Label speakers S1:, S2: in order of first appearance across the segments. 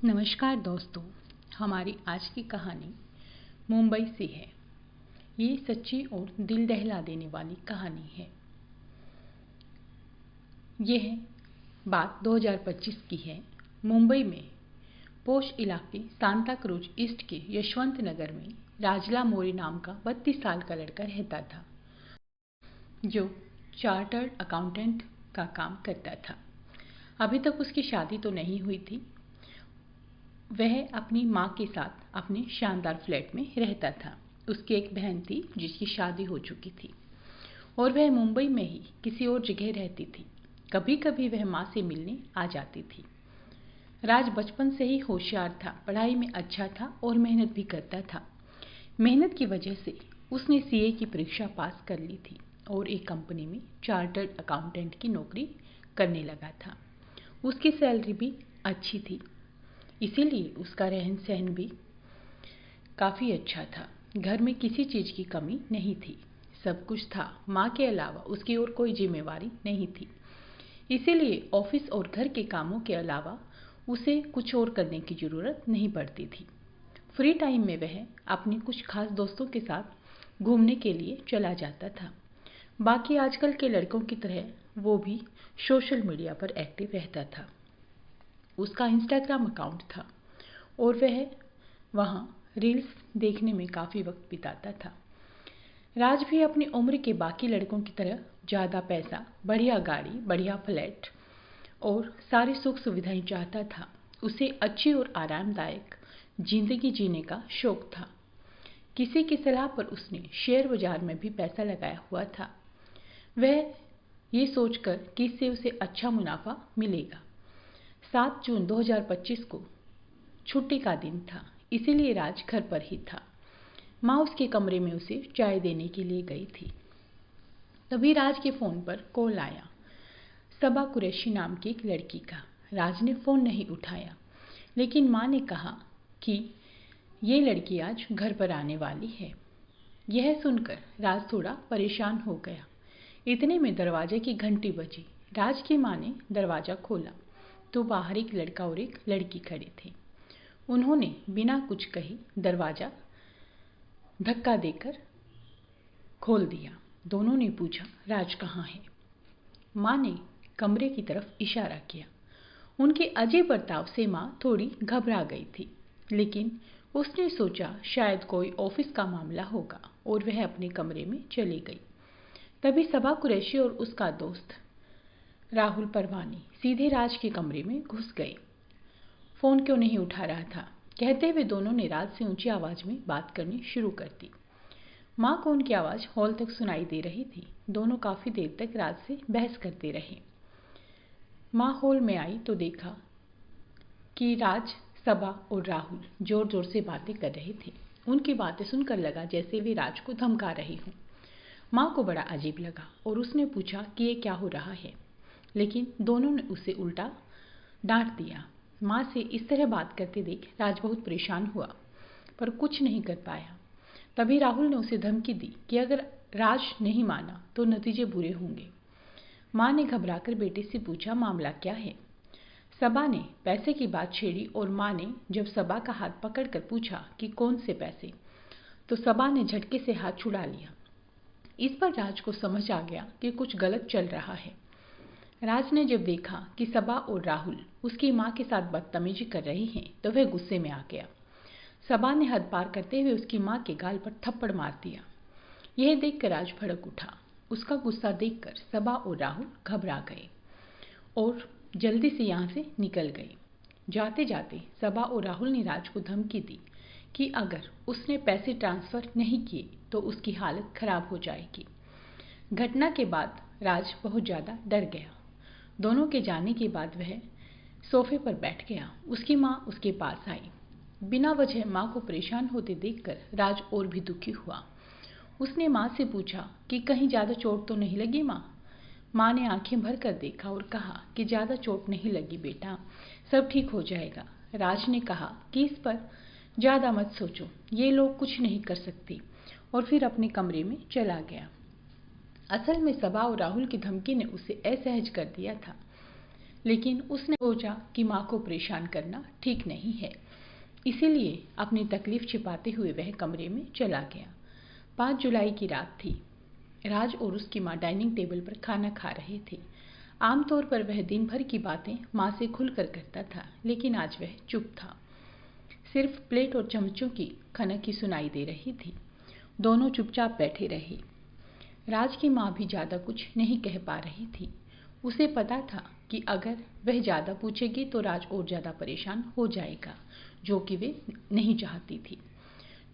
S1: नमस्कार दोस्तों, हमारी आज की कहानी मुंबई से है। ये सच्ची और दिल दहला देने वाली कहानी है। यह बात 2025 की है। मुंबई में पोश इलाके सांता क्रूज ईस्ट के यशवंत नगर में राजला मोरे नाम का 32 साल का लड़का रहता था, जो चार्टर्ड अकाउंटेंट का काम करता था। अभी तक उसकी शादी तो नहीं हुई थी। वह अपनी माँ के साथ अपने शानदार फ्लैट में रहता था। उसकी एक बहन थी जिसकी शादी हो चुकी थी और वह मुंबई में ही किसी और जगह रहती थी। कभी कभी वह माँ से मिलने आ जाती थी। राज बचपन से ही होशियार था, पढ़ाई में अच्छा था और मेहनत भी करता था। मेहनत की वजह से उसने सीए की परीक्षा पास कर ली थी और एक कंपनी में चार्टर्ड अकाउंटेंट की नौकरी करने लगा था। उसकी सैलरी भी अच्छी थी, इसीलिए उसका रहन सहन भी काफ़ी अच्छा था। घर में किसी चीज़ की कमी नहीं थी, सब कुछ था। माँ के अलावा उसकी और कोई जिम्मेवारी नहीं थी, इसीलिए ऑफिस और घर के कामों के अलावा उसे कुछ और करने की ज़रूरत नहीं पड़ती थी। फ्री टाइम में वह अपने कुछ खास दोस्तों के साथ घूमने के लिए चला जाता था। बाकी आजकल के लड़कों की तरह वो भी सोशल मीडिया पर एक्टिव रहता था। उसका इंस्टाग्राम अकाउंट था और वह वहाँ रील्स देखने में काफ़ी वक्त बिताता था। राज भी अपनी उम्र के बाकी लड़कों की तरह ज़्यादा पैसा, बढ़िया गाड़ी, बढ़िया फ्लैट और सारी सुख सुविधाएं चाहता था। उसे अच्छी और आरामदायक जिंदगी जीने का शौक था। किसी की सलाह पर उसने शेयर बाजार में भी पैसा लगाया हुआ था, वह ये सोचकर कि इससे उसे अच्छा मुनाफा मिलेगा। 7 जून 2025 को छुट्टी का दिन था, इसीलिए राज घर पर ही था। माँ उसके कमरे में उसे चाय देने के लिए गई थी। तभी राज के फ़ोन पर कॉल आया, सबा कुरैशी नाम की एक लड़की का। राज ने फ़ोन नहीं उठाया, लेकिन माँ ने कहा कि ये लड़की आज घर पर आने वाली है। यह सुनकर राज थोड़ा परेशान हो गया। इतने में दरवाजे की घंटी बजी। राज की माँ ने दरवाज़ा खोला तो बाहर एक लड़का और एक लड़की खड़े थे। उन्होंने बिना कुछ कहे दरवाज़ा धक्का देकर खोल दिया। दोनों ने पूछा, राज कहाँ है? माँ ने कमरे की तरफ इशारा किया। उनके अजीब बर्ताव से माँ थोड़ी घबरा गई थी, लेकिन उसने सोचा शायद कोई ऑफिस का मामला होगा और वह अपने कमरे में चली गई। तभी सबा कुरैशी और उसका दोस्त राहुल परवानी सीधे राज के कमरे में घुस गए। फ़ोन क्यों नहीं उठा रहा था, कहते हुए दोनों ने राज से ऊंची आवाज़ में बात करनी शुरू कर दी। माँ को उनकी आवाज़ हॉल तक सुनाई दे रही थी। दोनों काफ़ी देर तक राज से बहस करते रहे। माँ हॉल में आई तो देखा कि राज, सबा और राहुल जोर जोर से बातें कर रहे थे। उनकी बातें सुनकर लगा जैसे वे राज को धमका रहे हों। माँ को बड़ा अजीब लगा और उसने पूछा कि ये क्या हो रहा है, लेकिन दोनों ने उसे उल्टा डांट दिया। माँ से इस तरह बात करते देख राज बहुत परेशान हुआ, पर कुछ नहीं कर पाया। तभी राहुल ने उसे धमकी दी कि अगर राज नहीं माना तो नतीजे बुरे होंगे। माँ ने घबराकर बेटे से पूछा, मामला क्या है? सबा ने पैसे की बात छेड़ी और माँ ने जब सबा का हाथ पकड़कर पूछा कि कौन से पैसे, तो सबा ने झटके से हाथ छुड़ा लिया। इस पर राज को समझ आ गया कि कुछ गलत चल रहा है। राज ने जब देखा कि सबा और राहुल उसकी माँ के साथ बदतमीजी कर रहे हैं तो वह गुस्से में आ गया। सबा ने हद पार करते हुए उसकी माँ के गाल पर थप्पड़ मार दिया। यह देखकर राज भड़क उठा। उसका गुस्सा देखकर सबा और राहुल घबरा गए और जल्दी से यहाँ से निकल गए। जाते जाते सबा और राहुल ने राज को धमकी दी कि अगर उसने पैसे ट्रांसफ़र नहीं किए तो उसकी हालत खराब हो जाएगी। घटना के बाद राज बहुत ज़्यादा डर गया। दोनों के जाने के बाद वह सोफे पर बैठ गया। उसकी माँ उसके पास आई। बिना वजह माँ को परेशान होते देखकर राज और भी दुखी हुआ। उसने माँ से पूछा कि कहीं ज़्यादा चोट तो नहीं लगी माँ? माँ ने आंखें भर कर देखा और कहा कि ज़्यादा चोट नहीं लगी बेटा, सब ठीक हो जाएगा। राज ने कहा कि इस पर ज़्यादा मत सोचो, ये लोग कुछ नहीं कर सकते, और फिर अपने कमरे में चला गया। असल में सबा और राहुल की धमकी ने उसे असहज कर दिया था। लेकिन उसने सोचा कि माँ को परेशान करना ठीक नहीं है, इसीलिए अपनी तकलीफ छिपाते हुए वह कमरे में चला गया। 5 जुलाई की रात थी। राज और उसकी माँ डाइनिंग टेबल पर खाना खा रहे थे। आमतौर पर वह दिन भर की बातें माँ से खुलकर करता था, लेकिन आज वह चुप था। सिर्फ प्लेट और चमचों की खनक ही सुनाई दे रही थी। दोनों चुपचाप बैठे रहे। राज की माँ भी ज्यादा कुछ नहीं कह पा रही थी। उसे पता था कि अगर वह ज्यादा पूछेगी तो राज और ज्यादा परेशान हो जाएगा, जो कि वे नहीं चाहती थी।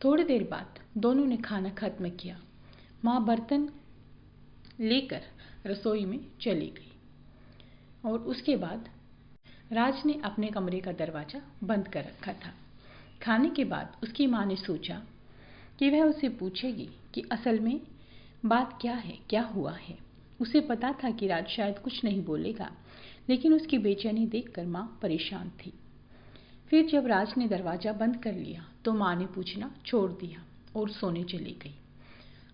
S1: थोड़ी देर बाद दोनों ने खाना खत्म किया। माँ बर्तन लेकर रसोई में चली गई और उसके बाद राज ने अपने कमरे का दरवाजा बंद कर रखा था। खाने के बाद उसकी माँ ने सोचा कि वह उसे पूछेगी कि असल में बात क्या है, क्या हुआ है। उसे पता था कि राज शायद कुछ नहीं बोलेगा, लेकिन उसकी बेचैनी देखकर माँ परेशान थी। फिर जब राज ने दरवाजा बंद कर लिया तो माँ ने पूछना छोड़ दिया और सोने चली गई।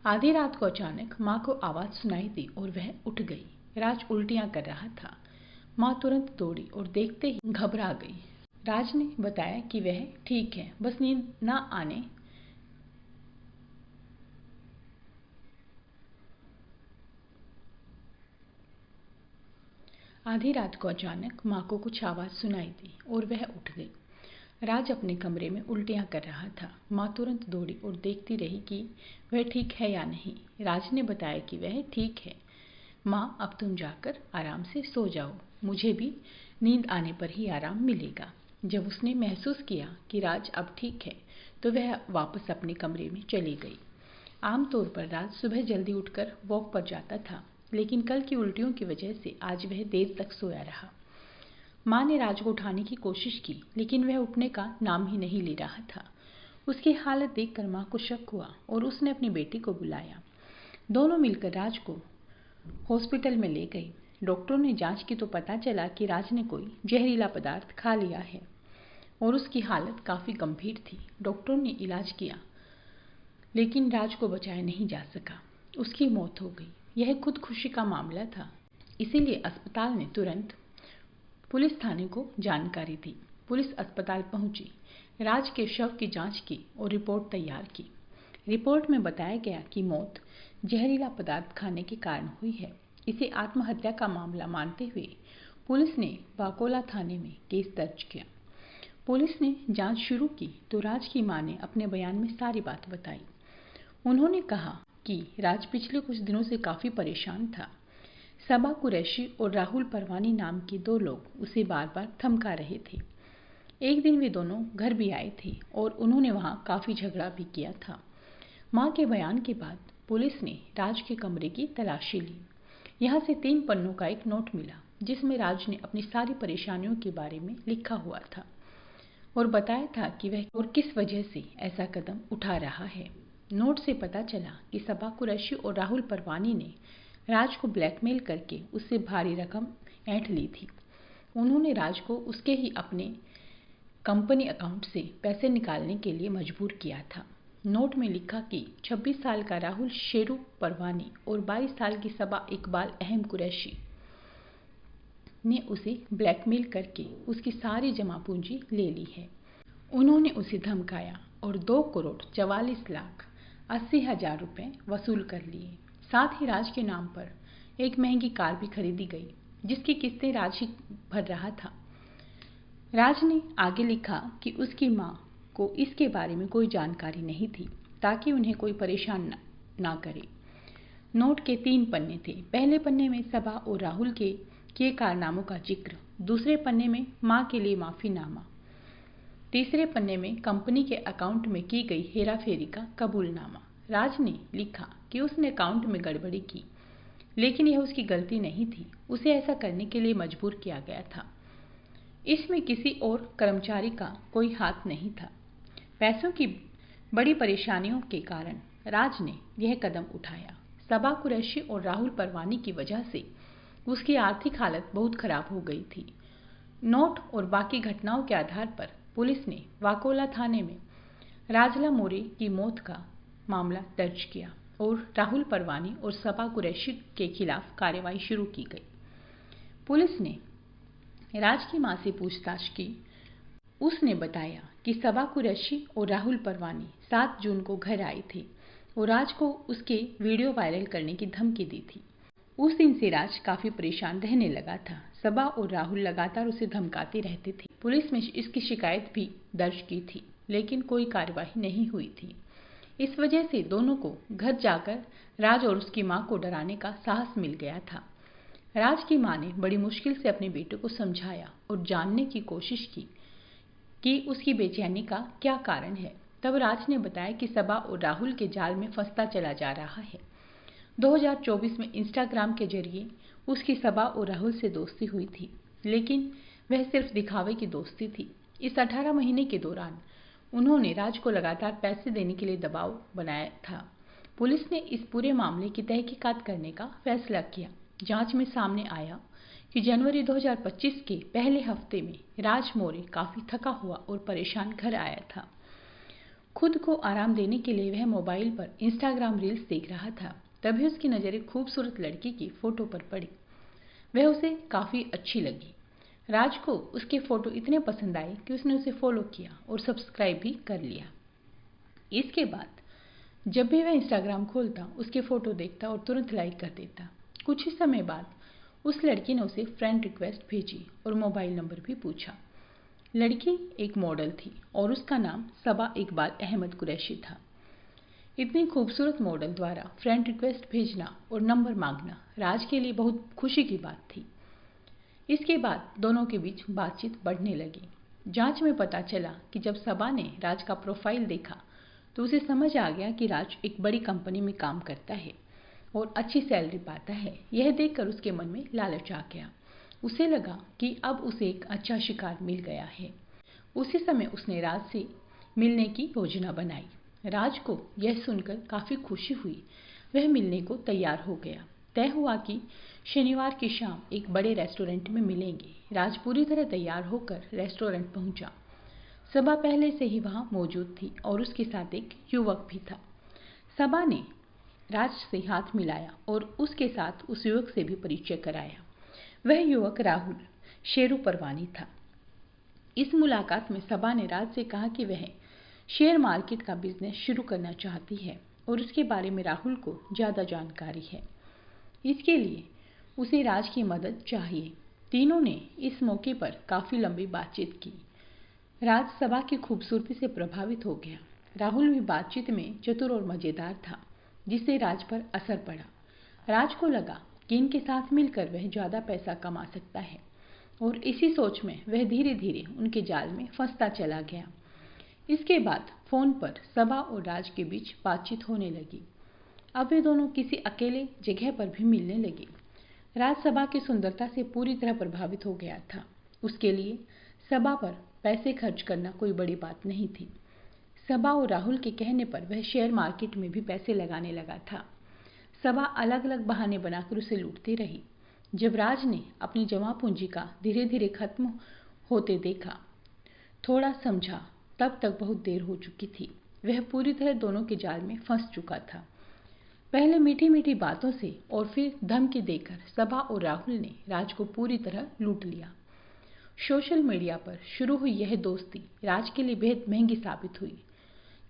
S1: आधी रात को अचानक माँ को आवाज सुनाई दी और वह उठ गई। राज उल्टियां कर रहा था। माँ तुरंत दौड़ी और देखते ही घबरा गई। राज ने बताया कि वह ठीक है, बस नींद न आने आधी रात को अचानक माँ को कुछ आवाज सुनाई दी और वह उठ गई। राज अपने कमरे में उल्टियां कर रहा था। माँ तुरंत दौड़ी और देखती रही कि वह ठीक है या नहीं। राज ने बताया कि वह ठीक है। माँ, अब तुम जाकर आराम से सो जाओ, मुझे भी नींद आने पर ही आराम मिलेगा। जब उसने महसूस किया कि राज अब ठीक है तो वह वापस अपने कमरे में चली गई। आमतौर पर राज सुबह जल्दी उठकर वॉक पर जाता था, लेकिन कल की उल्टियों की वजह से आज वह देर तक सोया रहा। माँ ने राज को उठाने की कोशिश की, लेकिन वह उठने का नाम ही नहीं ले रहा था। उसकी हालत देखकर माँ को शक हुआ और उसने अपनी बेटी को बुलाया। दोनों मिलकर राज को हॉस्पिटल में ले गई। डॉक्टरों ने जांच की तो पता चला कि राज ने कोई जहरीला पदार्थ खा लिया है और उसकी हालत काफी गंभीर थी। डॉक्टरों ने इलाज किया, लेकिन राज को बचाया नहीं जा सका। उसकी मौत हो गई। यह खुदकुशी का मामला था, इसीलिए अस्पताल ने तुरंत पुलिस थाने को जानकारी दी। पुलिस अस्पताल पहुंची, राज के शव की जांच की और रिपोर्ट तैयार की। रिपोर्ट में बताया गया कि मौत जहरीला पदार्थ खाने के कारण हुई है। इसे आत्महत्या का मामला मानते हुए पुलिस ने वाकोला थाने में केस दर्ज किया। पुलिस ने जांच शुरू की तो राज की मां ने अपने बयान में सारी बात बताई। उन्होंने कहा कि राज पिछले कुछ दिनों से काफी परेशान था। सबा कुरैशी और राहुल परवानी नाम के 2 लोग उसे बार बार धमका रहे थे। एक दिन वे दोनों घर भी आए थे और उन्होंने वहां काफी झगड़ा भी किया था। मां के बयान के बाद पुलिस ने राज के कमरे की तलाशी ली। यहां से 3 पन्नों का एक नोट मिला, जिसमें राज ने अपनी सारी परेशानियों के बारे में लिखा हुआ था और बताया था कि वह और किस वजह से ऐसा कदम उठा रहा है। नोट से पता चला कि सबा कुरैशी और राहुल परवानी ने राज को ब्लैकमेल करके उससे भारी रकम ऐंठ ली थी। उन्होंने राज को उसके ही अपने कंपनी अकाउंट से पैसे निकालने के लिए मजबूर किया था। नोट में लिखा कि 26 साल का राहुल शेरू परवानी और 22 साल की सबा इकबाल अहम कुरैशी ने उसे ब्लैकमेल करके उसकी सारी जमा पूंजी ले ली है। उन्होंने उसे धमकाया और 2,44,80,000 रुपए वसूल कर लिए। साथ ही राज के नाम पर एक महंगी कार भी खरीदी गई, जिसकी किस्तें राज ही भर रहा था। राज ने आगे लिखा कि उसकी मां को इसके बारे में कोई जानकारी नहीं थी, ताकि उन्हें कोई परेशान ना करे। नोट के 3 पन्ने थे। पहले पन्ने में सबा और राहुल के किए कारनामों का जिक्र, दूसरे पन्ने में मां के लिए माफीनामा, तीसरे पन्ने में कंपनी के अकाउंट में की गई हेराफेरी का कबूलनामा। राज ने लिखा कि उसने अकाउंट में गड़बड़ी की, लेकिन यह उसकी गलती नहीं थी। उसे ऐसा करने के लिए मजबूर किया गया था। इसमें किसी और कर्मचारी का कोई हाथ नहीं था। पैसों की बड़ी परेशानियों के कारण राज ने यह कदम उठाया। सबा कुरैशी और राहुल परवानी की वजह से उसकी आर्थिक हालत बहुत खराब हो गई थी। नोट और बाकी घटनाओं के आधार पर पुलिस ने वाकोला थाने में राजला मोरे की मौत का मामला दर्ज किया और राहुल परवानी और सबा कुरैशी के खिलाफ कार्रवाई शुरू की गई। पुलिस ने राज की मां से पूछताछ की। उसने बताया कि सबा कुरैशी और राहुल परवानी 7 जून को घर आए थे और राज को उसके वीडियो वायरल करने की धमकी दी थी। उस दिन से राज काफी परेशान रहने लगा था। सबा और राहुल लगातार उसे धमकाते रहते थे। पुलिस में इसकी शिकायत भी दर्ज की थी, लेकिन कोई कार्रवाई नहीं हुई थी। इस वजह से दोनों को घर जाकर राज और उसकी मां को डराने का साहस मिल गया था। राज की मां ने बड़ी मुश्किल से अपने बेटे को समझाया और जानने की कोशिश की कि उसकी बेचैनी का क्या कारण है। तब राज ने बताया कि सबा और राहुल के जाल में फंसता चला जा रहा है। 2024 में इंस्टाग्राम के जरिए उसकी सबा और राहुल से दोस्ती हुई थी, लेकिन वह सिर्फ दिखावे की दोस्ती थी। इस 18 महीने के दौरान उन्होंने राज को लगातार पैसे देने के लिए दबाव बनाया था। पुलिस ने इस पूरे मामले की तहकीकात करने का फैसला किया। जांच में सामने आया कि जनवरी 2025 के पहले हफ्ते में राज मौर्य काफी थका हुआ और परेशान घर आया था। खुद को आराम देने के लिए वह मोबाइल पर इंस्टाग्राम रील्स देख रहा था। तभी उसकी नजर एक खूबसूरत लड़की की फोटो पर पड़ी। वह उसे काफी अच्छी लगी। राज को उसके फोटो इतने पसंद आए कि उसने उसे फॉलो किया और सब्सक्राइब भी कर लिया। इसके बाद जब भी वह इंस्टाग्राम खोलता, उसके फोटो देखता और तुरंत लाइक कर देता। कुछ ही समय बाद उस लड़की ने उसे फ्रेंड रिक्वेस्ट भेजी और मोबाइल नंबर भी पूछा। लड़की एक मॉडल थी और उसका नाम सबा इकबाल अहमद कुरैशी था। इतनी खूबसूरत मॉडल द्वारा फ्रेंड रिक्वेस्ट भेजना और नंबर मांगना राज के लिए बहुत खुशी की बात थी। इसके बाद दोनों के बीच बातचीत बढ़ने लगी। जांच में पता चला कि जब सबा ने राज का प्रोफाइल देखा तो उसे समझ आ गया कि राज एक बड़ी कंपनी में काम करता है और अच्छी सैलरी पाता है। यह देखकर उसके मन में लालच आ गया। उसे लगा कि अब उसे एक अच्छा शिकार मिल गया है। उसी समय उसने राज से मिलने की योजना बनाई। राज को यह सुनकर काफी खुशी हुई। वह मिलने को तैयार हो गया। तय हुआ कि शनिवार की शाम एक बड़े रेस्टोरेंट में मिलेंगे। राज पूरी तरह तैयार होकर रेस्टोरेंट पहुंचा। सबा पहले से ही वहां मौजूद थी और उसके साथ एक युवक भी था। सबा ने राज से हाथ मिलाया और उसके साथ उस युवक से भी परिचय कराया। वह युवक राहुल शेरू परवानी था। इस मुलाकात में सबा ने राज से कहा कि वह शेयर मार्केट का बिजनेस शुरू करना चाहती है और उसके बारे में राहुल को ज्यादा जानकारी है। इसके लिए उसे राज की मदद चाहिए। तीनों ने इस मौके पर काफी लंबी बातचीत की। राज सबा की खूबसूरती से प्रभावित हो गया। राहुल भी बातचीत में चतुर और मजेदार था, जिससे राज पर असर पड़ा। राज को लगा कि इनके साथ मिलकर वह ज्यादा पैसा कमा सकता है और इसी सोच में वह धीरे धीरे उनके जाल में फंसता चला गया। इसके बाद फोन पर सबा और राज के बीच बातचीत होने लगी। अब वे दोनों किसी अकेले जगह पर भी मिलने लगे। राज सबा की सुंदरता से पूरी तरह प्रभावित हो गया था। उसके लिए सबा पर पैसे खर्च करना कोई बड़ी बात नहीं थी। सबा और राहुल के कहने पर वह शेयर मार्केट में भी पैसे लगाने लगा था। सबा अलग अलग बहाने बनाकर उसे लूटती रही। जब राज ने अपनी जमा पूंजी का धीरे धीरे खत्म होते देखा, थोड़ा समझा, तब तक बहुत देर हो चुकी थी। वह पूरी तरह दोनों के जाल में फंस चुका था। पहले मीठी मीठी बातों से और फिर धमकी देकर सबा और राहुल ने राज को पूरी तरह लूट लिया। सोशल मीडिया पर शुरू हुई यह दोस्ती राज के लिए बेहद महंगी साबित हुई।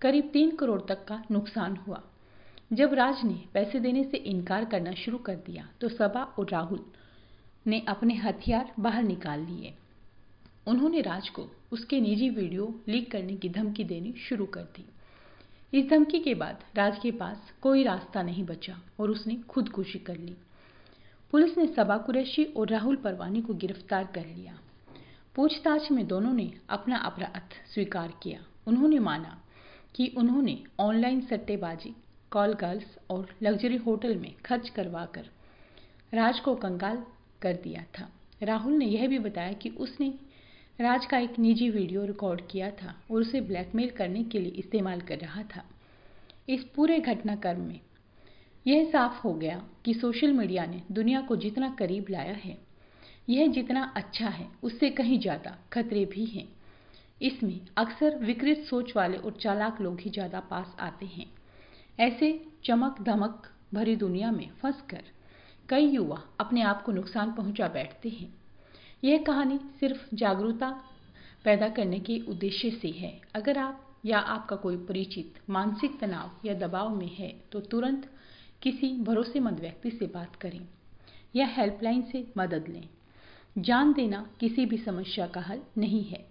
S1: करीब 3 करोड़ तक का नुकसान हुआ। जब राज ने पैसे देने से इनकार करना शुरू कर दिया तो सबा और राहुल ने अपने हथियार बाहर निकाल लिए। उन्होंने राज को उसके निजी वीडियो लीक करने की धमकी देनी शुरू कर दी। इस धमकी के बाद राज के पास कोई रास्ता नहीं बचा और उसने खुदकुशी कर ली। पुलिस ने सबा कुरैशी और राहुल परवानी को गिरफ्तार कर लिया। पूछताछ में दोनों ने अपना अपराध स्वीकार किया। उन्होंने माना कि उन्होंने ऑनलाइन सट्टेबाजी, कॉल गर्ल्स और लग्जरी होटल में खर्च करवाकर राज को कंगाल कर दिया था। राहुल ने यह भी बताया कि उसने राज का एक निजी वीडियो रिकॉर्ड किया था और उसे ब्लैकमेल करने के लिए इस्तेमाल कर रहा था। इस पूरे घटनाक्रम में यह साफ हो गया कि सोशल मीडिया ने दुनिया को जितना करीब लाया है, यह जितना अच्छा है उससे कहीं ज्यादा खतरे भी हैं। इसमें अक्सर विकृत सोच वाले और चालाक लोग ही ज्यादा पास आते हैं। ऐसे चमक धमक भरी दुनिया में फंसकर कई युवा अपने आप को नुकसान पहुंचा बैठते हैं। यह कहानी सिर्फ जागरूकता पैदा करने के उद्देश्य से है। अगर आप या आपका कोई परिचित मानसिक तनाव या दबाव में है तो तुरंत किसी भरोसेमंद व्यक्ति से बात करें या हेल्पलाइन से मदद लें। जान देना किसी भी समस्या का हल नहीं है,